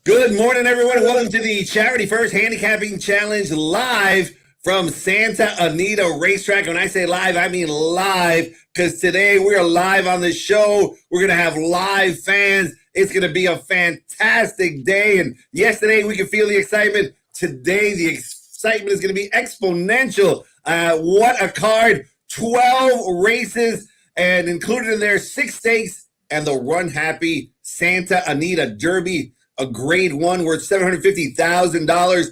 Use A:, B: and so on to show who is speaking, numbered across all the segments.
A: Good morning, everyone. Welcome to the Charity First Handicapping Challenge live from Santa Anita Racetrack. When I say live, I mean live, because today we're live on the show. We're going to have live fans. It's going to be a fantastic day. And yesterday we could feel the excitement. Today the excitement is going to be exponential. What a card. 12 races, and included in there 6 stakes and the Run Happy Santa Anita Derby, a grade 1 worth $750,000.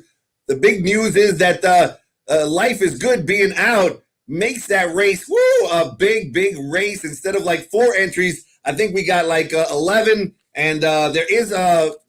A: The big news is that Life is Good being out makes that race a big race. Instead of like 4 entries, I think we got like 11. And there is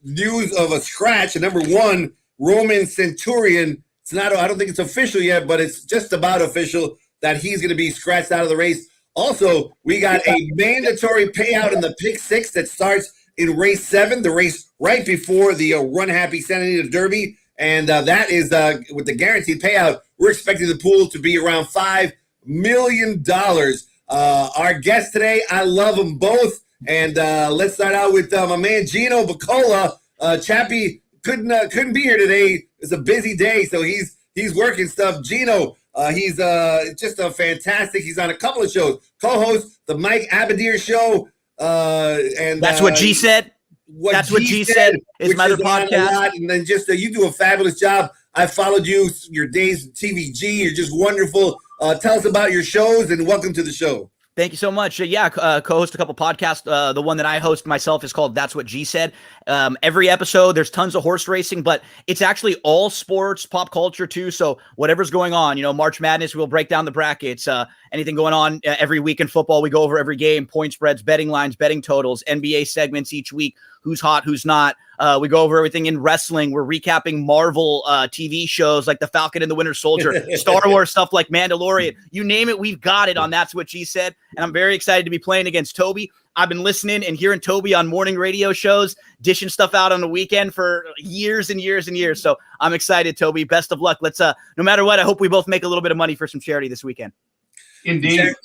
A: news of a scratch. Number 1, Roman Centurion. It's not. I don't think it's official yet, but it's just about official that he's going to be scratched out of the race. Also, we got a mandatory payout in the pick 6 that starts in race 7, the race right before the Run Happy Santa Anita Derby. And that is with the guaranteed payout. We're expecting the pool to be around $5 million. Our guests today, I love them both. And let's start out with my man Gino Bacola. Chappie couldn't be here today. It's a busy day, so he's working stuff. Gino, he's just a fantastic. He's on a couple of shows. Co-host the Mike Abadir Show. And
B: that's what G said. That's what G said. Is my other podcast.
A: And then just you do a fabulous job. I followed you your days at TVG. You're just wonderful. Tell us about your shows and welcome to the show.
B: Thank you so much. Co-host a couple podcasts. The one that I host myself is called That's What G Said. Every episode, there's tons of horse racing, but it's actually all sports, pop culture too. So whatever's going on, March Madness, we'll break down the brackets. Anything going on every week in football, we go over every game, point spreads, betting lines, betting totals, NBA segments each week. Who's hot, who's not. We go over everything in wrestling. We're recapping Marvel TV shows like The Falcon and the Winter Soldier, Star Wars stuff like Mandalorian. You name it, we've got it on That's What She Said. And I'm very excited to be playing against Toby. I've been listening and hearing Toby on morning radio shows, dishing stuff out on the weekend for years and years and years. So I'm excited, Toby. Best of luck. Let's no matter what, I hope we both make a little bit of money for some charity this weekend.
C: Indeed.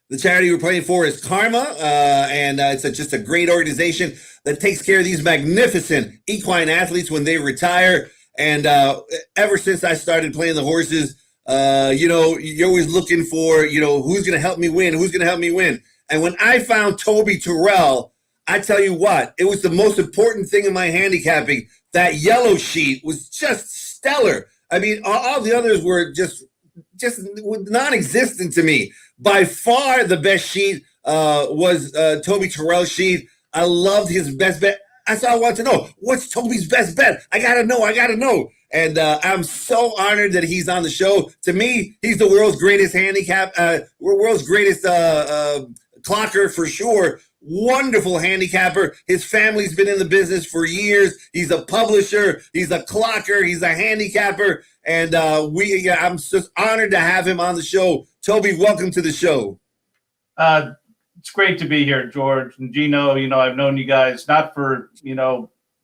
A: The charity we're playing for is Karma, and it's just a great organization that takes care of these magnificent equine athletes when they retire. And ever since I started playing the horses, you're always looking for, who's going to help me win, who's going to help me win. And when I found Toby Terrell, I tell you what, it was the most important thing in my handicapping. That yellow sheet was just stellar. I mean, all the others were just non-existent to me. By far the best sheet was Toby Terrell's sheet. I loved his best bet. That's all I want to know. What's Toby's best bet? I gotta know. And I'm so honored that he's on the show. To me, he's the world's greatest world's greatest clocker for sure. Wonderful handicapper. His family's been in the business for years. He's a publisher. He's a clocker. He's a handicapper. And I'm just honored to have him on the show. Toby, welcome to the show.
C: It's great to be here, George and Gino. I've known you guys not for,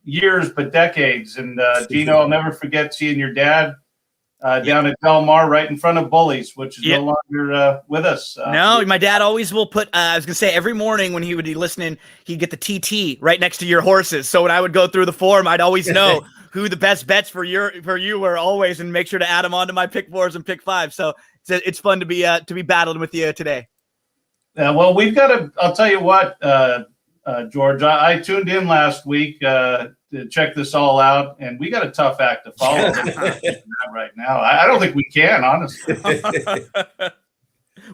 C: years, but decades. And Gino, I'll never forget seeing your dad down at Del Mar right in front of Bullies, which is no longer with us.
B: No, my dad always will put, I was going to say every morning when he would be listening, he'd get the TT right next to your horses. So when I would go through the form, I'd always know who the best bets for you were always, and make sure to add them onto my pick 4s and pick 5. So it's fun to be battling with you today.
C: Well, we've got I'll tell you what, George, I tuned in last week to check this all out, and we got a tough act to follow right now. I don't think we can, honestly.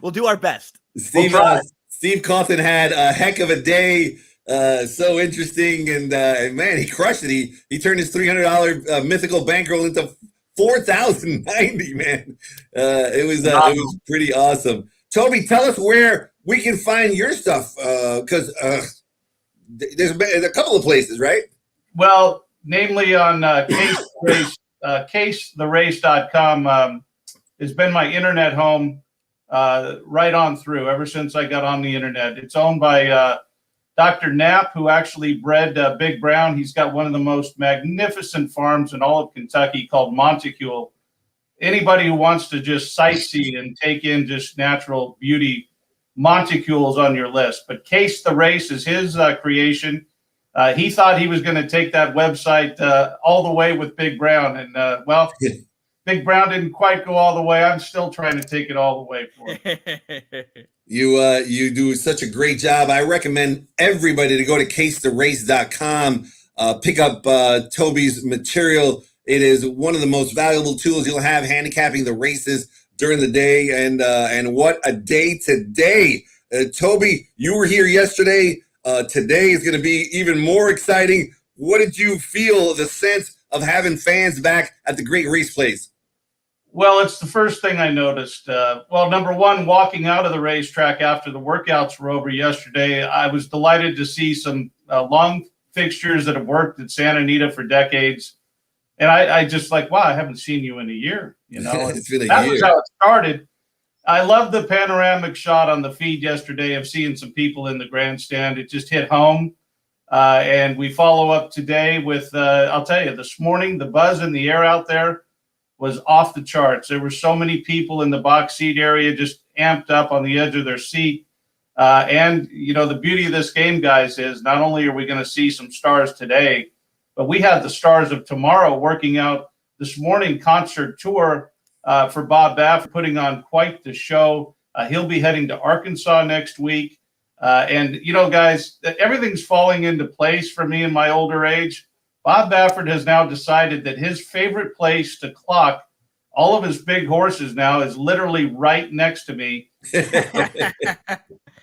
B: We'll do our best.
A: Steve Cawthon had a heck of a day. So interesting, and man, he crushed it. He turned his $300 mythical bankroll into $4,090. Man, it was pretty awesome. Toby, tell us where we can find your stuff, because there's a couple of places, right?
C: Well, namely on CaseTheRace.com has been my internet home right on through ever since I got on the internet. It's owned by Dr. Knapp, who actually bred Big Brown. He's got one of the most magnificent farms in all of Kentucky called Monticule. Anybody who wants to just sightsee and take in just natural beauty, Monticule's on your list. But Case the Race is his creation. He thought he was going to take that website all the way with Big Brown. And, well, Big Brown didn't quite go all the way. I'm still trying to take it all the way for him.
A: You do such a great job. I recommend everybody to go to casetherace.com, pick up Toby's material. It is one of the most valuable tools you'll have handicapping the races during the day. And what a day today. Toby, you were here yesterday. Today is going to be even more exciting. What did you feel, the sense of having fans back at the great race place?
C: Well, it's the first thing I noticed. Well, number one, walking out of the racetrack after the workouts were over yesterday, I was delighted to see some long fixtures that have worked at Santa Anita for decades. And I just like, wow, I haven't seen you in a year. You know,
A: It's been a
C: that
A: year.
C: was how it started. I love the panoramic shot on the feed yesterday of seeing some people in the grandstand. It just hit home. And we follow up today with, I'll tell you, this morning, the buzz in the air out there was off the charts. There were so many people in the box seat area just amped up on the edge of their seat. And, you know, the beauty of this game, guys, is not only are we going to see some stars today, but we have the stars of tomorrow working out this morning concert tour for Bob Baffert, putting on quite the show. He'll be heading to Arkansas next week. And, you know, guys, everything's falling into place for me in my older age. Bob Baffert has now decided that his favorite place to clock all of his big horses now is literally right next to me.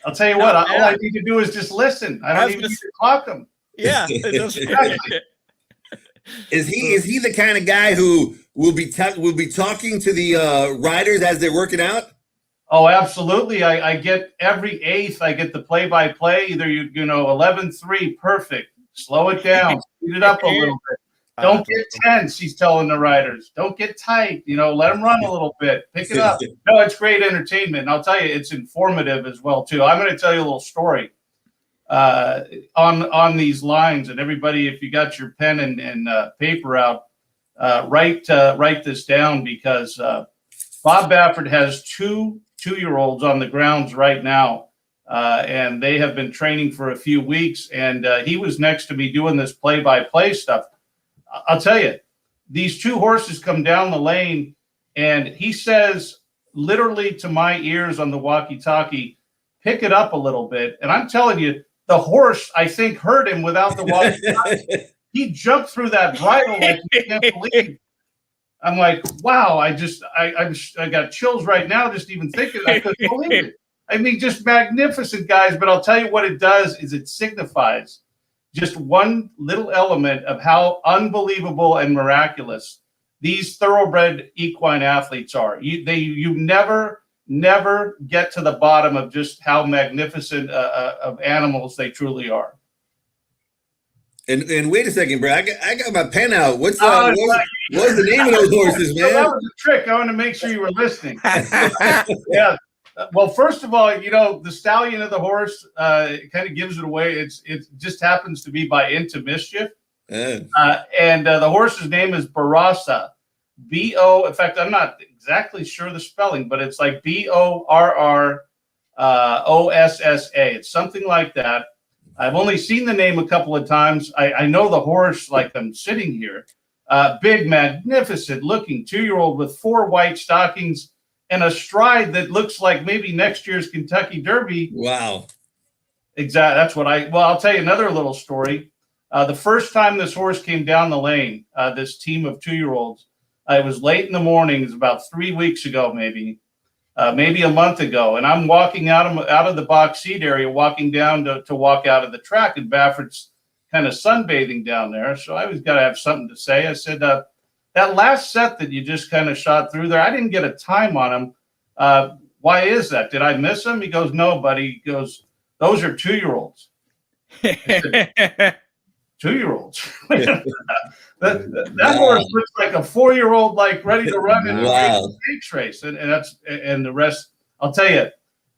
C: I'll tell you what, all I need to do is just listen. I don't even need to clock them.
B: Yeah.
A: Is he the kind of guy who will be talking to the riders as they're working out?
C: Oh, absolutely. I get every eighth. I get the play-by-play. Either you know 11-3, perfect. Slow it down. Speed it up a little bit. Don't get tense. He's telling the riders. Don't get tight. You know, let them run a little bit. Pick it up. No, it's great entertainment. And I'll tell you, it's informative as well too. I'm going to tell you a little story on these lines. And everybody, if you got your pen and paper out, write this down, because Bob Baffert has two-year-olds on the grounds right now. And they have been training for a few weeks, and he was next to me doing this play-by-play stuff. I'll tell you, these two horses come down the lane, and he says literally to my ears on the walkie-talkie, pick it up a little bit. And I'm telling you, the horse, I think, heard him without the walkie-talkie. He jumped through that bridle like you can't believe. I'm like, wow, I got chills right now just even thinking. I couldn't believe it. I mean, just magnificent, guys. But I'll tell you what it does is it signifies just one little element of how unbelievable and miraculous these thoroughbred equine athletes are. You never get to the bottom of just how magnificent of animals they truly are.
A: And wait a second, bro. I got my pen out. What's the name of those horses, man?
C: That was a trick. I want to make sure you were listening. Yeah. Well, first of all, you know, the stallion of the horse kind of gives it away. It just happens to be by Into Mischief. And the horse's name is Barassa. B-O. In fact, I'm not exactly sure the spelling, but it's like B-O-R-R-O-S-S-A. It's something like that. I've only seen the name a couple of times. I know the horse like I'm sitting here. Big, magnificent looking 2-year-old with 4 white stockings and a stride that looks like maybe next year's Kentucky Derby.
A: Wow.
C: Exactly. That's what I'll tell you another little story. The first time this horse came down the lane, this team of 2-year-olds, it was late in the morning. It was about 3 weeks ago, maybe a month ago. And I'm walking out of the box seat area, walking down to walk out of the track, and Baffert's kind of sunbathing down there. So I was got to have something to say. I said, that last set that you just kind of shot through there, I didn't get a time on him. Why is that? Did I miss him? He goes, no, buddy. He goes, those are 2-year-olds. 2-year-olds. that horse looks like a 4-year-old, like ready to run in a stakes race. And the rest, I'll tell you,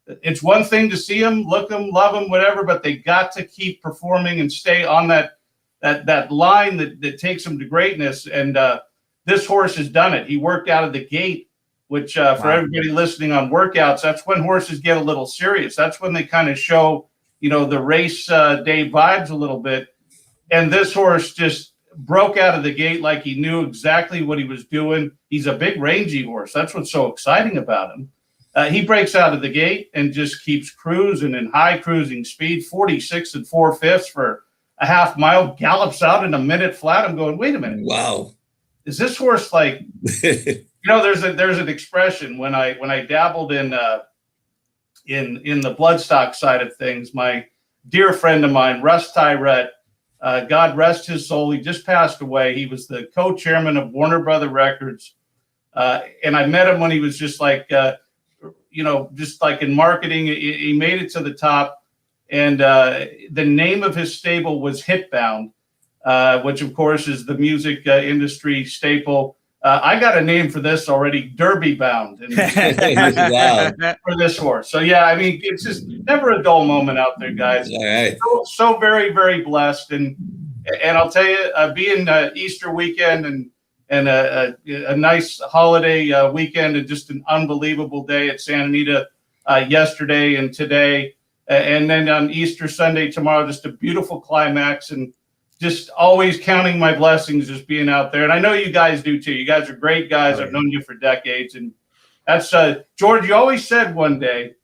C: it's one thing to see them, look them, love them, whatever, but they got to keep performing and stay on that line that takes them to greatness. And this horse has done it. He worked out of the gate, which for everybody listening on workouts, that's when horses get a little serious. That's when they kind of show, you know, the race day vibes a little bit. And this horse just broke out of the gate like he knew exactly what he was doing. He's a big, rangy horse. That's what's so exciting about him. He breaks out of the gate and just keeps cruising in high cruising speed, 46 and 4/5 for a half mile, gallops out in a minute flat. I'm going, wait a minute.
A: Wow.
C: Is this horse like, there's an expression when I dabbled in the bloodstock side of things. My dear friend of mine, Russ Tyrett, God rest his soul, he just passed away. He was the co-chairman of Warner Brother Records. And I met him when he was just like, just like in marketing. He made it to the top. And the name of his stable was Hitbound, which, of course, is the music industry staple. I got a name for this already, Derby Bound,
A: Wow.
C: for this horse. So, yeah, I mean, it's just never a dull moment out there, guys.
A: All right.
C: So very, very blessed. And I'll tell you, being Easter weekend and a nice holiday weekend and just an unbelievable day at Santa Anita yesterday and today. And then on Easter Sunday tomorrow, just a beautiful climax, and just always counting my blessings just being out there. And I know you guys do too. You guys are great guys. I've known you for decades. And that's George, you always said one day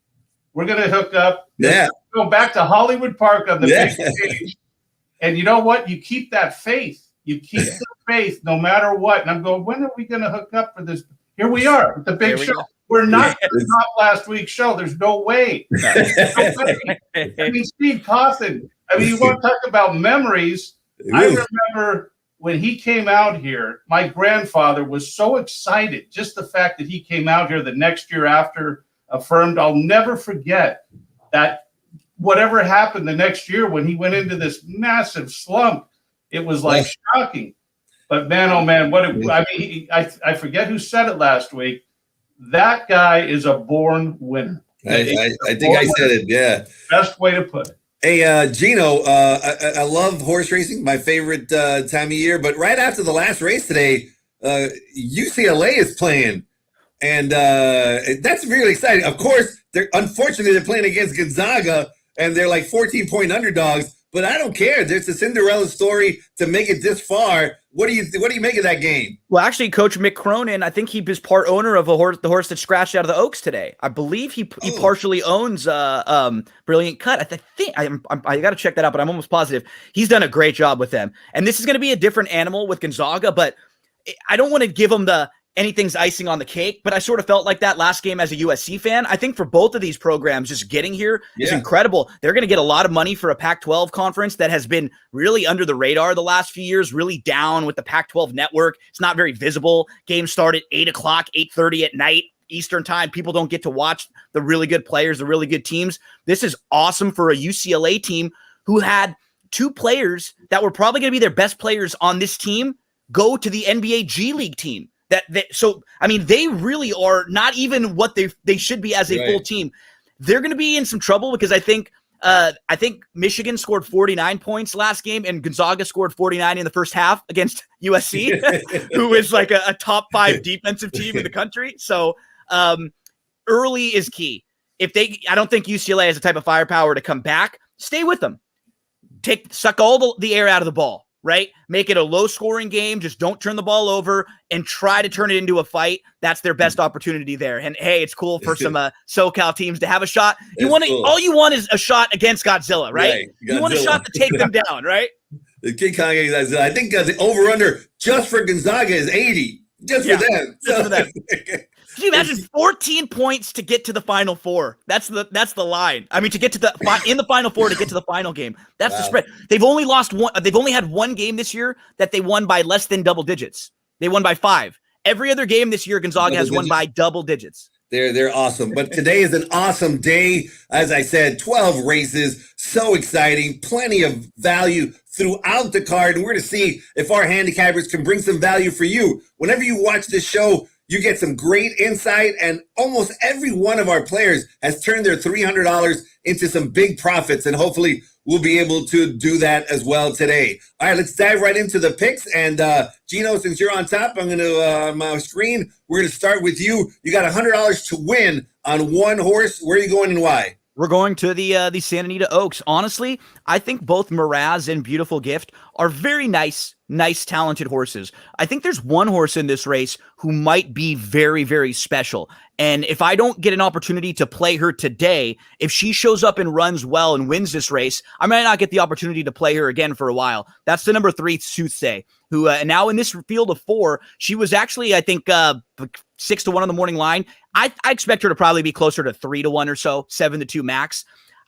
C: we're going to hook up.
A: Yeah.
C: Go back to Hollywood Park on the big stage. And you know what? You keep that faith. You keep the faith no matter what. And I'm going, when are we going to hook up for this? Here we are at the big show. We're not last week's show. There's no way. I mean, Steve Cawthon. I mean, you want to talk about memories. I remember when he came out here, my grandfather was so excited. Just the fact that he came out here the next year after affirmed. I'll never forget that whatever happened the next year when he went into this massive slump, it was like shocking. But man, oh man, I forget who said it last week. That guy is a born winner.
A: I think I said it. Yeah.
C: Best way to put it.
A: Hey, Gino, I love horse racing, my favorite time of year. But right after the last race today, UCLA is playing. And that's really exciting. Of course, unfortunately, they're playing against Gonzaga, and they're like 14-point underdogs. But I don't care. There's a Cinderella story to make it this far. What do you make of that game?
B: Well, actually, Coach Mick Cronin, I think he was part owner of the horse that scratched out of the Oaks today. I believe he partially owns Brilliant Cut. I got to check that out, but I'm almost positive he's done a great job with them. And this is going to be a different animal with Gonzaga, but I don't want to give them anything's icing on the cake, but I sort of felt like that last game as a USC fan. I think for both of these programs, just getting here is incredible. They're going to get a lot of money for a Pac-12 conference that has been really under the radar the last few years, really down with the Pac-12 network. It's not very visible. Games start at 8 o'clock, 8:30 at night, Eastern time. People don't get to watch the really good players, the really good teams. This is awesome for a UCLA team who had two players that were probably going to be their best players on this team go to the NBA G League team. They really are not even what they should be as a full team. They're going to be in some trouble because I think Michigan scored 49 points last game and Gonzaga scored 49 in the first half against USC, who is like a top 5 defensive team in the country. So early is key. I don't think UCLA has the type of firepower to come back. Stay with them. Suck all the air out of the ball. Right? Make it a low-scoring game. Just don't turn the ball over and try to turn it into a fight. That's their best opportunity there. And, hey, it's cool for some SoCal teams to have a shot. All you want is a shot against Godzilla, right? You want a shot to take them down, right?
A: The King Kong Godzilla. I think the over-under just for Gonzaga is 80. Just for them.
B: Just for them. Can you imagine 14 points to get to the Final Four? That's the line. I mean, to get to in the Final Four to get to the final game. That's the spread. They've only lost one. They've only had one game this year that they won by less than double digits. They won by 5. Every other game this year, Gonzaga has won by double digits.
A: They're awesome. But today is an awesome day. As I said, 12 races, so exciting, plenty of value throughout the card. And we're going to see if our handicappers can bring some value for you. Whenever you watch this show, you get some great insight, and almost every one of our players has turned their $300 into some big profits, and hopefully we'll be able to do that as well today. All right, let's dive right into the picks. And Gino, since you're on top, I'm going to, on my screen, we're going to start with you. You got $100 to win on one horse. Where are you going and why?
B: We're going to the Santa Anita Oaks. Honestly, I think both Miraz and Beautiful Gift are very nice, talented horses. I think there's one horse in this race who might be very, very special. And if I don't get an opportunity to play her today, if she shows up and runs well and wins this race, I might not get the opportunity to play her again for a while. That's the number 3, Soothsay, who now in this field of 4, she was actually, I think, 6-1 on the morning line. I expect her to probably be closer to 3-1 or so, 7-2 max.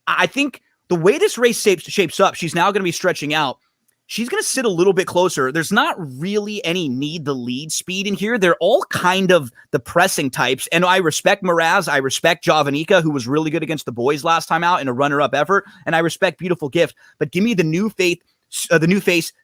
B: I think the way this race shapes up, she's now going to be stretching out. She's going to sit a little bit closer. There's not really any need to lead speed in here. They're all kind of the pressing types. And I respect Miraz. I respect Javanica, who was really good against the boys last time out in a runner-up effort. And I respect Beautiful Gift. But give me the new face,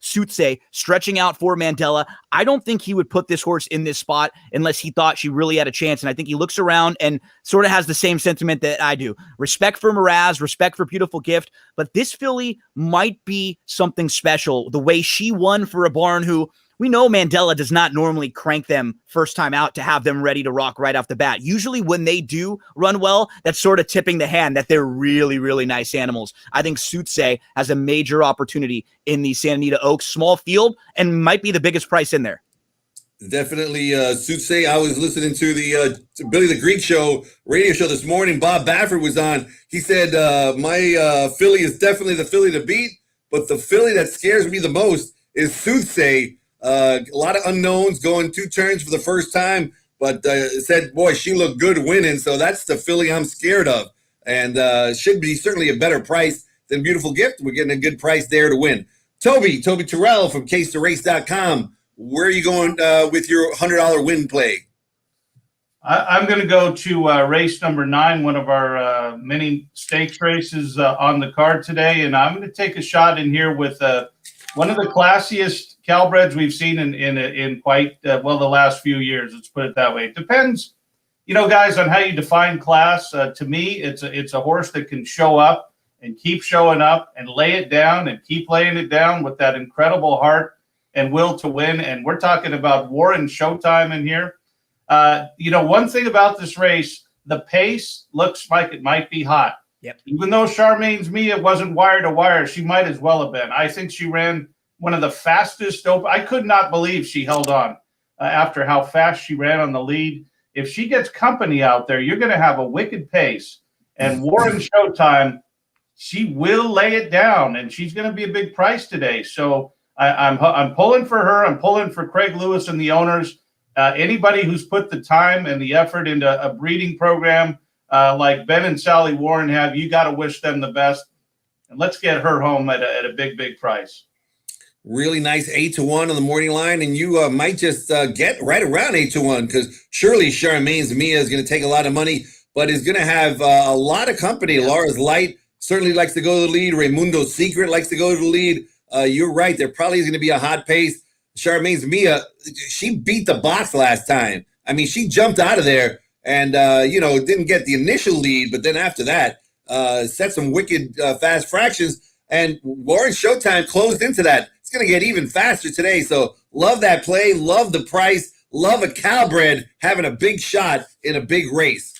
B: Soothsay, stretching out for Mandela. I don't think he would put this horse in this spot unless he thought she really had a chance. And I think he looks around and sort of has the same sentiment that I do. Respect for Miraz, respect for Beautiful Gift. But this filly might be something special. The way she won for a barn who, we know Mandela does not normally crank them first time out to have them ready to rock right off the bat. Usually when they do run well, that's sort of tipping the hand that they're really, really nice animals. I think Soothsay has a major opportunity in the Santa Anita Oaks small field and might be the biggest price in there.
A: Definitely Soothsay. I was listening to the Billy the Greek radio show this morning. Bob Baffert was on. He said, my filly is definitely the filly to beat, but the filly that scares me the most is Soothsay. A lot of unknowns, going 2 turns for the first time, but said, boy, she looked good winning. So that's the filly I'm scared of, and should be certainly a better price than Beautiful Gift. We're getting a good price there to win. Toby Terrell from CaseToRace.com. Where are you going with your $100 win play?
C: I'm going to go to race number 9, one of our mini stakes races on the card today, and I'm going to take a shot in here with one of the classiest Calbreds we've seen in quite the last few years. Let's put it that way. It depends, guys, on how you define class. To me, it's a horse that can show up and keep showing up and lay it down and keep laying it down with that incredible heart and will to win. And we're talking about Warren Showtime in here. One thing about this race, the pace looks like it might be hot.
B: Yep.
C: Even though Charmaine's Mia wasn't wire to wire, she might as well have been. I think she ran one of the fastest. I could not believe she held on after how fast she ran on the lead. If she gets company out there, you're going to have a wicked pace. And Warren Showtime, she will lay it down, and she's going to be a big price today. So I'm pulling for her. I'm pulling for Craig Lewis and the owners. Anybody who's put the time and the effort into a breeding program like Ben and Sally Warren have, you got to wish them the best. And let's get her home at a big, big price.
A: Really nice 8-1 on the morning line, and you might just get right around 8-1 because surely Charmaine's Mia is going to take a lot of money, but is going to have a lot of company. Yeah. Laura's Light certainly likes to go to the lead. Raimundo's Secret likes to go to the lead. You're right. There probably is going to be a hot pace. Charmaine's Mia, she beat the box last time. I mean, she jumped out of there and, didn't get the initial lead, but then after that, set some wicked fast fractions. And Warren Showtime closed into that. It's going to get even faster today. So love that play. Love the price. Love a Calbred having a big shot in a big race.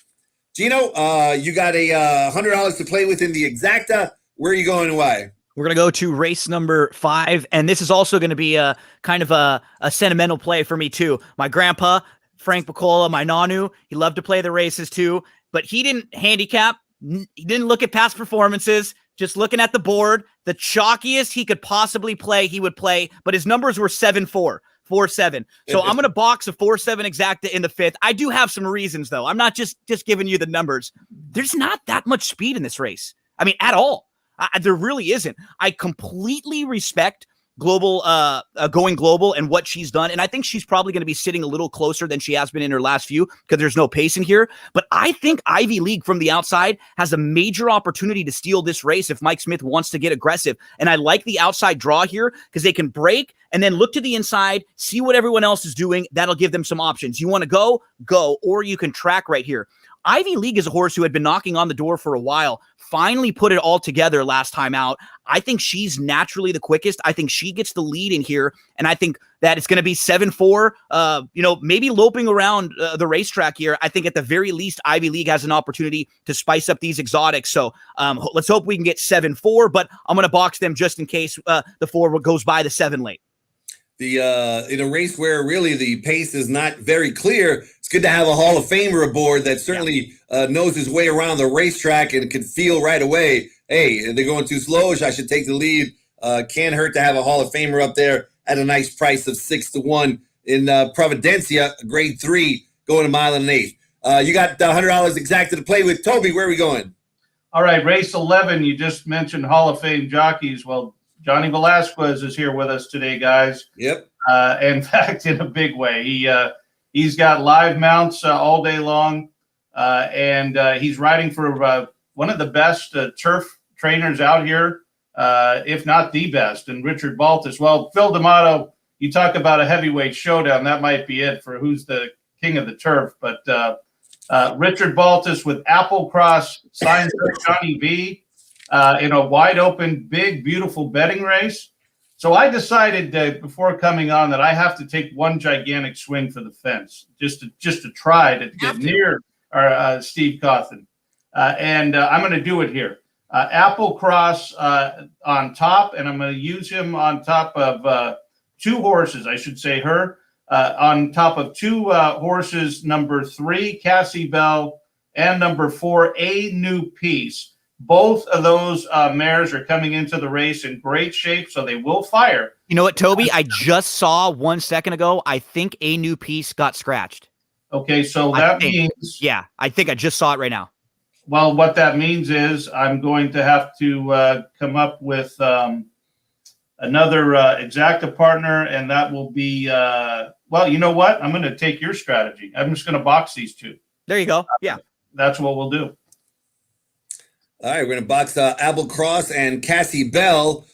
A: Gino, you got a $100 to play with in the Exacta. Where are you going and why?
B: We're going to go to race number 5. And this is also going to be a kind of a sentimental play for me too. My grandpa, Frank Piccola, my Nanu, he loved to play the races too, but he didn't handicap. He didn't look at past performances. Just looking at the board, the chalkiest he could possibly play, he would play, but his numbers were 7-4, 4-7. So I'm going to box a 4-7 Exacta in the 5th. I do have some reasons, though. I'm not just giving you the numbers. There's not that much speed in this race. I mean, at all. There really isn't. I completely respect going global and what she's done. And I think she's probably going to be sitting a little closer than she has been in her last few because there's no pace in here. But I think Ivy League from the outside has a major opportunity to steal this race if Mike Smith wants to get aggressive. And I like the outside draw here because they can break and then look to the inside, see what everyone else is doing. That'll give them some options. You want to go, or you can track right here. Ivy League is a horse who had been knocking on the door for a while, finally put it all together last time out. I think she's naturally the quickest. I think she gets the lead in here, and I think that it's going to be 7-4, maybe loping around the racetrack here. I think at the very least, Ivy League has an opportunity to spice up these exotics. So let's hope we can get 7-4, but I'm going to box them just in case the 4 goes by the 7 late.
A: In a race where really the pace is not very clear, it's good to have a Hall of Famer aboard that certainly knows his way around the racetrack and can feel right away, hey, they're going too slow, I should take the lead. Can't hurt to have a Hall of Famer up there at a nice price of 6-1 in Providencia, grade 3, going a mile and an eighth. You got $100 exact to play with. Toby, where are we going?
C: All right, race 11, you just mentioned Hall of Fame jockeys. Well, Johnny Velasquez is here with us today, guys.
A: Yep.
C: In fact, in a big way. He's got live mounts all day long, and he's riding for one of the best turf trainers out here, if not the best, and Richard Baltus. Well, Phil D'Amato, you talk about a heavyweight showdown. That might be it for who's the king of the turf. But Richard Baltus with Applecross signed for Johnny V. In a wide open, big, beautiful betting race. So I decided before coming on that I have to take one gigantic swing for the fence, just to try to get near our Steve Cawthon. And I'm going to do it here. Applecross on top, and I'm going to use him on top of 2 horses, I should say her, on top of 2 horses, number 3, Cassie Bell, and number 4, A New Piece. Both of those mares are coming into the race in great shape, so they will fire.
B: You know what, Toby? I just saw 1 second ago, I think A New Piece got scratched.
C: Okay, so that means...
B: Yeah, I think I just saw it right now.
C: Well, what that means is I'm going to have to come up with another exacta partner, and that will be... well, you know what? I'm going to take your strategy. I'm just going to box these 2.
B: There you go. Yeah.
C: That's what we'll do.
A: All right, we're going to box Applecross and Cassie Bell,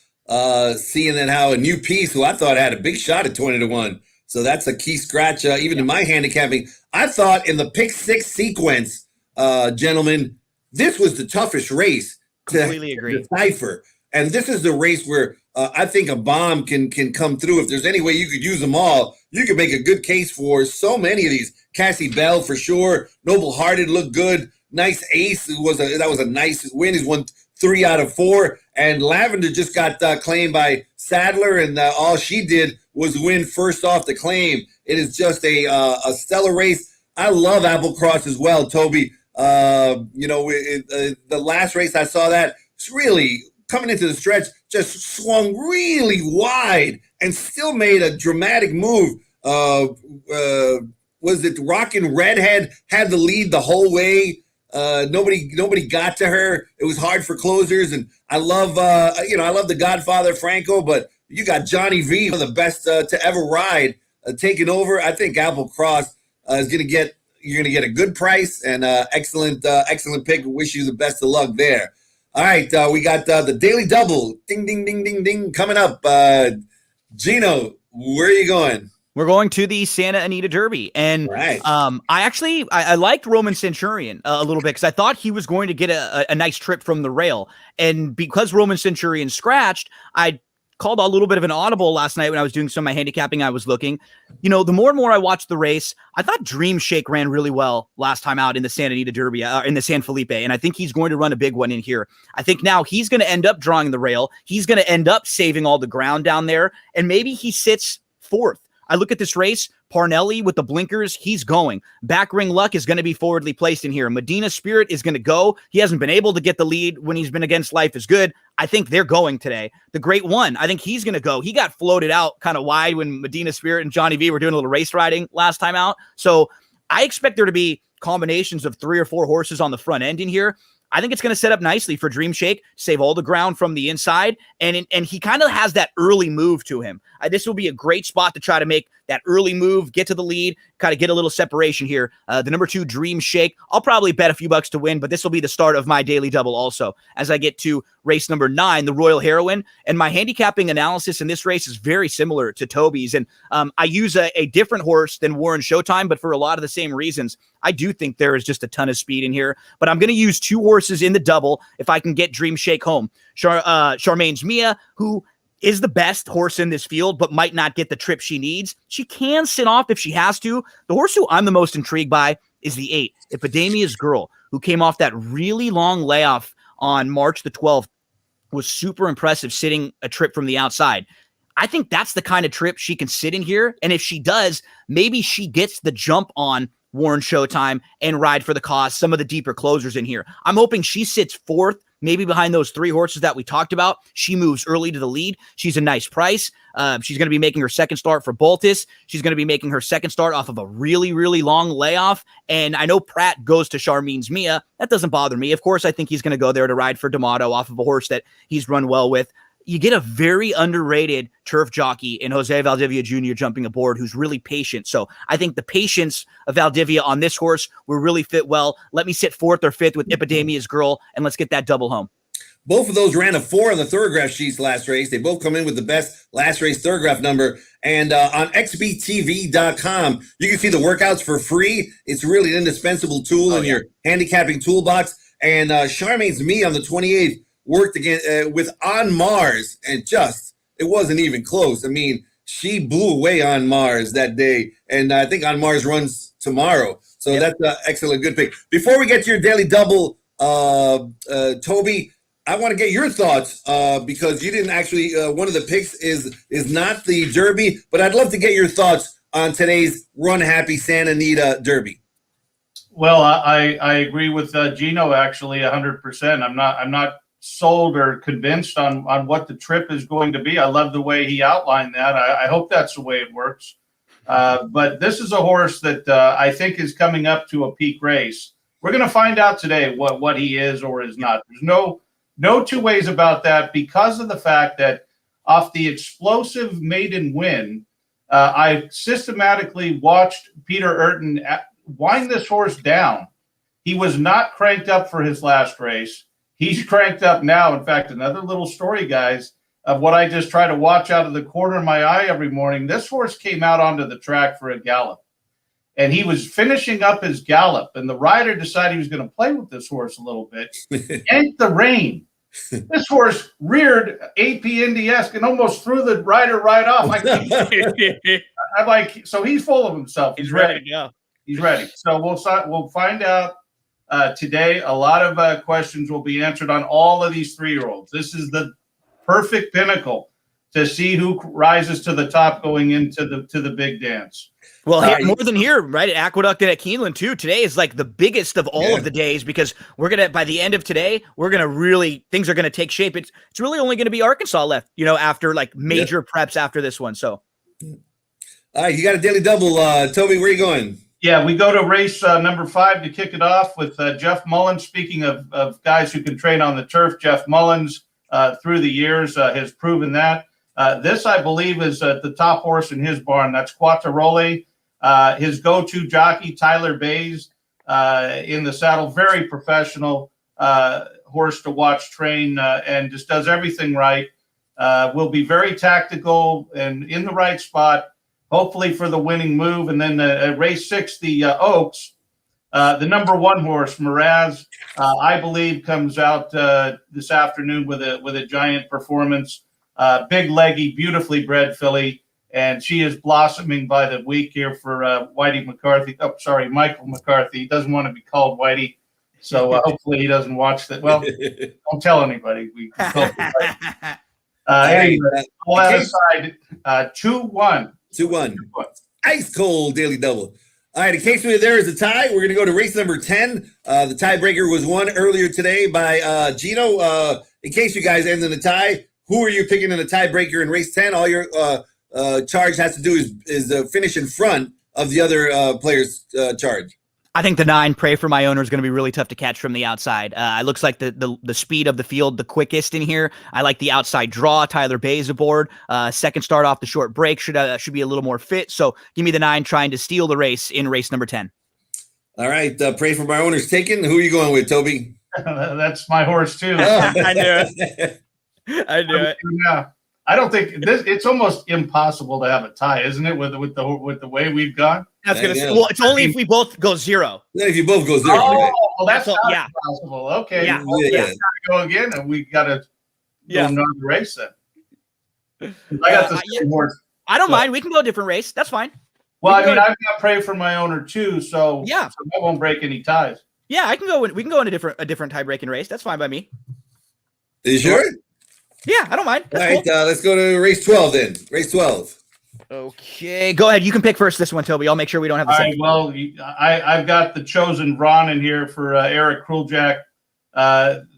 A: seeing that how A New Piece, who I thought had a big shot at 20-1. So that's a key scratch, even in my handicapping. I thought in the pick 6 sequence, gentlemen, this was the toughest race
B: Completely agree.
A: decipher. And this is the race where I think a bomb can come through. If there's any way you could use them all, you could make a good case for so many of these. Cassie Bell, for sure. Noble Hearted looked good. Nice Ace that was a nice win. He's won 3 out of 4. And Lavender just got claimed by Sadler, and all she did was win first off the claim. It is just a stellar race. I love Applecross as well, Toby. The last race I saw that, it's really coming into the stretch, just swung really wide and still made a dramatic move. Was it Rockin' Redhead had the lead the whole way? Nobody got to her. It was hard for closers, and I love the Godfather Franco, but you got Johnny V, one of the best to ever ride, taking over. I think Applecross you're gonna get a good price and excellent pick. Wish you the best of luck there. All right, we got the Daily Double, ding ding ding ding ding, coming up. Gino, where are you going?
B: We're going to the Santa Anita Derby, and
A: right.
B: I liked Roman Centurion a little bit because I thought he was going to get a nice trip from the rail, and because Roman Centurion scratched, I called a little bit of an audible last night when I was doing some of my handicapping. I was looking, the more and more I watched the race, I thought Dream Shake ran really well last time out in the Santa Anita Derby, in the San Felipe, and I think he's going to run a big one in here. I think now he's going to end up drawing the rail. He's going to end up saving all the ground down there, and maybe he sits 4th. I look at this race, Parnelli with the blinkers, he's going. Back Ring Luck is going to be forwardly placed in here. Medina Spirit is going to go. He hasn't been able to get the lead when he's been against Life is Good. I think they're going today. The Great One, I think he's going to go. He got floated out kind of wide when Medina Spirit and Johnny V were doing a little race riding last time out. So I expect there to be combinations of 3 or 4 horses on the front end in here. I think it's going to set up nicely for Dream Shake, save all the ground from the inside, and he kind of has that early move to him. This will be a great spot to try to make that early move, get to the lead, kind of get a little separation here. The number 2, Dream Shake. I'll probably bet a few bucks to win, but this will be the start of my daily double also as I get to race number 9, the Royal Heroine. And my handicapping analysis in this race is very similar to Toby's. And I use a different horse than Warren Showtime, but for a lot of the same reasons. I do think there is just a ton of speed in here, but I'm going to use 2 horses in the double if I can get Dream Shake home. Charmaine's Mia, who is the best horse in this field, but might not get the trip she needs. She can sit off if she has to. The horse who I'm the most intrigued by is the 8, Epidemia's Girl, who came off that really long layoff on March the 12th, was super impressive sitting a trip from the outside. I think that's the kind of trip she can sit in here. And if she does, maybe she gets the jump on Warren Showtime and ride for the cost, some of the deeper closers in here. I'm hoping she sits 4th, maybe behind those 3 horses that we talked about. She moves early to the lead. She's a nice price. She's going to be making her second start for Boltis. She's going to be making her second start off of a really, really long layoff. And I know Pratt goes to Charmaine's Mia. That doesn't bother me. Of course, I think he's going to go there to ride for D'Amato off of a horse that he's run well with. You get a very underrated turf jockey in Jose Valdivia Jr. jumping aboard who's really patient. So I think the patience of Valdivia on this horse will really fit well. Let me sit 4th or 5th with Epidemia's Girl, and let's get that double home.
A: Both of those ran a 4 on the thoroughgraph sheets last race. They both come in with the best last race thoroughgraph number. And on xbtv.com, you can see the workouts for free. It's really an indispensable tool in your handicapping toolbox. And Charmaine's Mia on the 28th worked again with On Mars, and it wasn't even close. I mean, she blew away On Mars that day, and I think On Mars runs tomorrow. So that's an excellent, good pick. Before we get to your daily double, Toby, I want to get your thoughts because you didn't actually. One of the picks is not the Derby, but I'd love to get your thoughts on today's Run Happy Santa Anita Derby.
C: Well, I agree with Gino actually 100%. I'm not sold or convinced on what the trip is going to be. I love the way he outlined that. I hope that's the way it works. But this is a horse that I think is coming up to a peak race. We're going to find out today what he is or is not. There's no two ways about that because of the fact that off the explosive maiden win, I systematically watched Peter Urton wind this horse down. He was not cranked up for his last race. He's cranked up now. In fact, another little story, guys, of what I just try to watch out of the corner of my eye every morning. This horse came out onto the track for a gallop, and he was finishing up his gallop, and the rider decided he was going to play with this horse a little bit, yanked the rein. This horse reared APNDS and almost threw the rider right off. I'm like, so he's full of himself. He's ready.
B: Yeah.
C: He's ready. So we'll find out today. A lot of questions will be answered on all of these 3-year-olds. This is the perfect pinnacle to see who rises to the top going into the big dance.
B: Well, more than here, right? At Aqueduct and at Keeneland too. Today is like the biggest of all of the days because we're gonna by the end of today, things are gonna take shape. It's really only gonna be Arkansas left, after like major preps after this one. So,
A: all right, you got a daily double, Toby. Where are you going?
C: Yeah, we go to race number 5 to kick it off with Jeff Mullins. Speaking of guys who can train on the turf, Jeff Mullins through the years has proven that. This, I believe, is the top horse in his barn. That's Quattrorole. His go-to jockey, Tyler Bays, in the saddle. Very professional horse to watch train and just does everything right. Will be very tactical and in the right spot, hopefully for the winning move. And then race 6, the Oaks, the number 1 horse, Miraz, I believe comes out this afternoon with a giant performance. Big leggy, beautifully bred filly, and she is blossoming by the week here for Michael McCarthy. He doesn't want to be called Whitey, so hopefully he doesn't watch that. Well, don't tell anybody. Anyway, all that aside, 2-1.
A: 2-1. Ice cold daily double. All right, in case there is a tie, we're going to go to race number 10. The tiebreaker was won earlier today by Gino. In case you guys end in a tie, who are you picking in the tiebreaker in race 10? All your charge has to do is finish in front of the other player's charge.
B: I think the 9, Pray for My Owner, is going to be really tough to catch from the outside. It looks like the speed of the field the quickest in here. I like the outside draw. Tyler Bay's aboard. Second start off the short break should be a little more fit. So give me the 9 trying to steal the race in race number 10.
A: All right, Pray for My Owner's taken. Who are you going with, Toby?
C: That's my horse too.
B: I knew it. I knew it.
C: Yeah. I don't think it's almost impossible to have a tie, isn't it? With the way we've gone.
B: Well, it's only if we both go 0.
A: Yeah, if you both go 0.
C: Oh, well, that's not
B: yeah.
C: possible. Okay.
B: Yeah.
C: Well,
A: Yeah.
C: we gotta go again, and we gotta go another race then. I got the same horse.
B: I don't mind. We can go a different race. That's fine.
C: Well, I mean, I've got Pray for My Owner too, so
B: yeah,
C: so that won't break any ties.
B: Yeah, I can go. We can go in a different tie-breaking race. That's fine by me.
A: Are you sure?
B: Yeah, I don't mind. That's
A: all right,
B: cool.
A: Let's go to race 12 then. Race 12.
B: Okay, go ahead. You can pick first this one, Toby. I'll make sure we don't have the same.
C: Well, I've got the Chosen Vron in here for Eric Kruljak.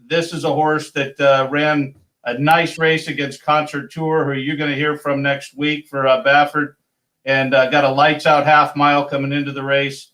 C: This is a horse that ran a nice race against Concert Tour, who you're going to hear from next week for Baffert, and got a lights-out half mile coming into the race.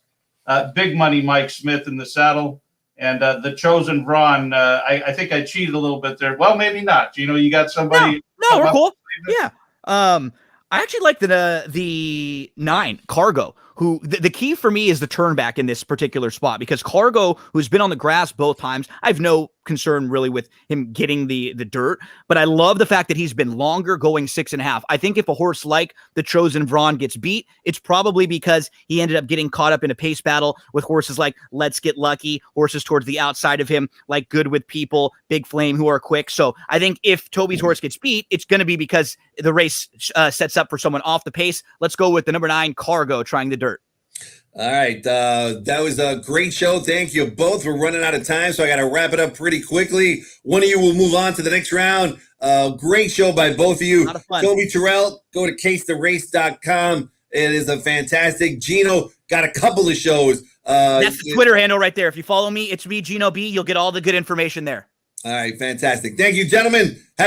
C: Big money Mike Smith in the saddle. And the Chosen Vron, I think I cheated a little bit there. Well, maybe not. You got somebody.
B: No, we're cool. Yeah. I actually like the 9 Cargo, who the key for me is the turn back in this particular spot, because Cargo, who's been on the grass both times, I have no concern really with him getting the dirt, but I love the fact that he's been longer going 6.5. I think if a horse like the Chosen Vron gets beat, it's probably because he ended up getting caught up in a pace battle with horses like Let's Get Lucky, horses towards the outside of him, like Good With People, Big Flame, who are quick. So I think if Toby's horse gets beat, it's going to be because the race sets up for someone off the pace. Let's go with the number 9 Cargo trying the dirt.
A: All right. That was a great show. Thank you both. We're running out of time, so I got to wrap it up pretty quickly. One of you will move on to the next round. Great show by both of you. Toby Terrell, go to casetherace.com. It is a fantastic. Gino got a couple of shows.
B: That's the Twitter handle right there. If you follow me, it's me, Gino B. You'll get all the good information there.
A: All right. Fantastic. Thank you, gentlemen.